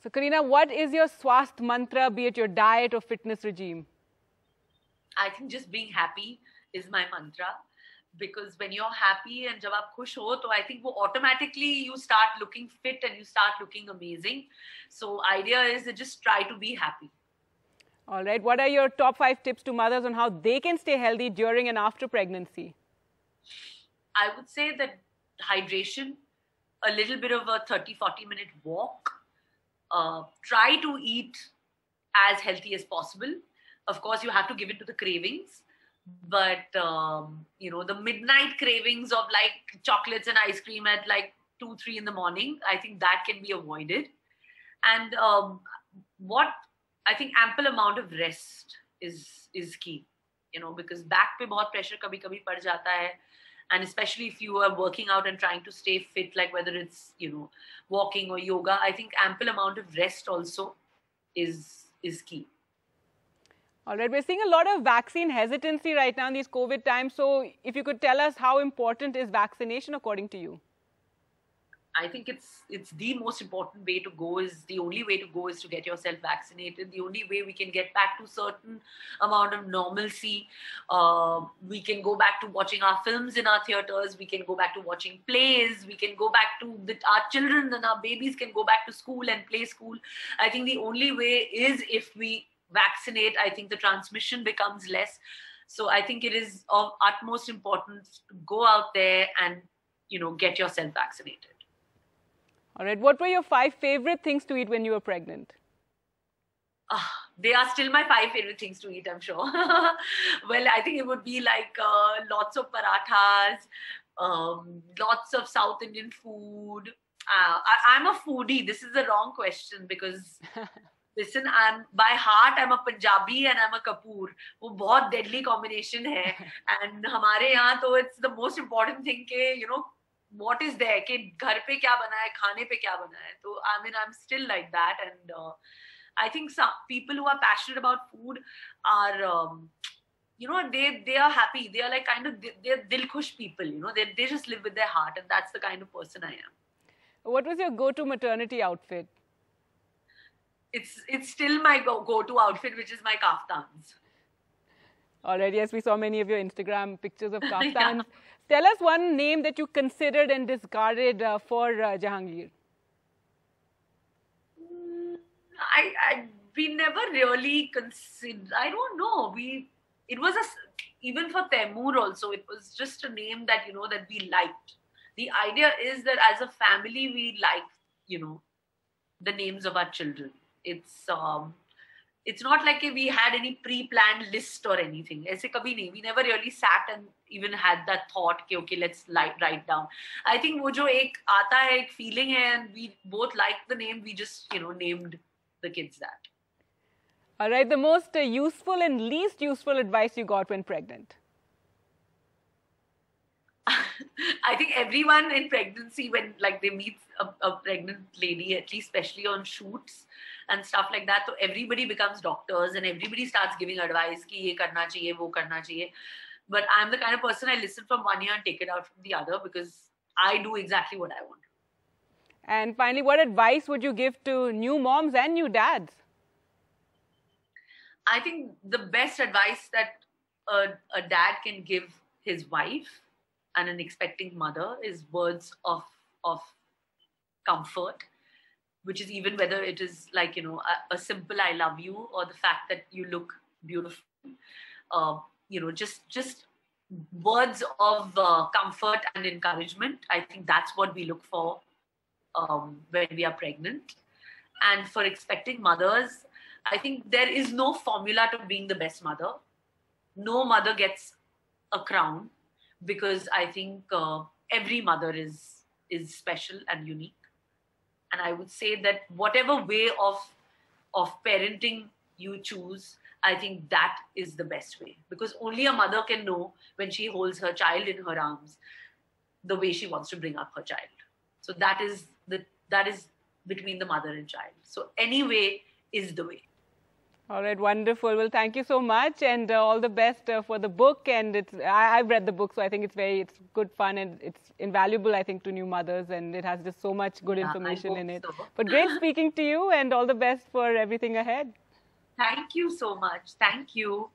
So, Kareena, what is your swasth mantra, be it your diet or fitness regime? I think just being happy is my mantra. Because when you're happy and जब आप खुश हो, तो I think वो automatically you start looking fit and you start looking amazing. So idea is to just try to be happy. All right. What are your top 5 tips to mothers on how they can stay healthy during and after pregnancy? I would say that hydration, a little bit of a 30-40 minute walk, try to eat as healthy as possible. Of course, you have to give in to the cravings. But, the midnight cravings of like chocolates and ice cream at like 2-3 in the morning, I think that can be avoided. And what I think ample amount of rest is key, because back pe bahut pressure kabhi kabhi pad jata hai. And especially if you are working out and trying to stay fit, like whether it's, walking or yoga, I think ample amount of rest also is key. All right, we're seeing a lot of vaccine hesitancy right now in these COVID times. So if you could tell us how important is vaccination according to you? I think it's the most important way to go the only way to go is to get yourself vaccinated. The only way we can get back to certain amount of normalcy. We can go back to watching our films in our theaters. We can go back to watching plays. We can go back to our children and our babies can go back to school and play school. I think the only way is if we vaccinate. I think the transmission becomes less. So I think it is of utmost importance to go out there and, get yourself vaccinated. All right. What were your 5 favorite things to eat when you were pregnant? They are still my 5 favorite things to eat, I'm sure. Well, I think it would be like lots of parathas, lots of South Indian food. I'm a foodie. This is the wrong question because... Listen, by heart, I'm a Punjabi and I'm a Kapoor. वो बहुत deadly combination है. And हमारे यहाँ तो it's the most important thing के, what is there? कि घर पे क्या बना है, खाने पे क्या बना है. So, I mean, I'm still like that. And I think some people who are passionate about food are, they are happy. They are like kind of, they're dilkhush people, They just live with their heart. And that's the kind of person I am. What was your go-to maternity outfit? It's still my go-to outfit, which is my kaftans. All right, yes, we saw many of your Instagram pictures of kaftans. Yeah. Tell us one name that you considered and discarded for Jahangir. We never really considered, I don't know. It was even for Taimur also, it was just a name that, that we liked. The idea is that as a family, we like, the names of our children. It's not like we had any pre-planned list or anything. ऐसे कभी नहीं. We never really sat and even had that thought कि okay, let's write down. I think वो जो एक आता है, एक feeling है, and we both liked the name. We just named the kids that. All right. The most useful and least useful advice you got when pregnant? I think everyone in pregnancy, when like they meet a pregnant lady, at least especially on shoots and stuff like that, so everybody becomes doctors and everybody starts giving advice कि ये करना चाहिए, वो करना चाहिए. But I'm the kind of person I listen from one ear and take it out from the other because I do exactly what I want. And finally, what advice would you give to new moms and new dads? I think the best advice that a dad can give his wife and an expecting mother is words of comfort, which is even whether it is like, a simple I love you or the fact that you look beautiful, just words of comfort and encouragement. I think that's what we look for when we are pregnant. And for expecting mothers, I think there is no formula to being the best mother. No mother gets a crown because I think every mother is special and unique. And I would say that whatever way of parenting you choose, I think that is the best way. Because only a mother can know when she holds her child in her arms, the way she wants to bring up her child. So that is between the mother and child. So any way is the way. All right, wonderful. Well, thank you so much, and all the best for the book. And I've read the book, so I think it's good fun, and it's invaluable, I think, to new mothers, and it has just so much good information in it. So. But great speaking to you, and all the best for everything ahead. Thank you so much. Thank you.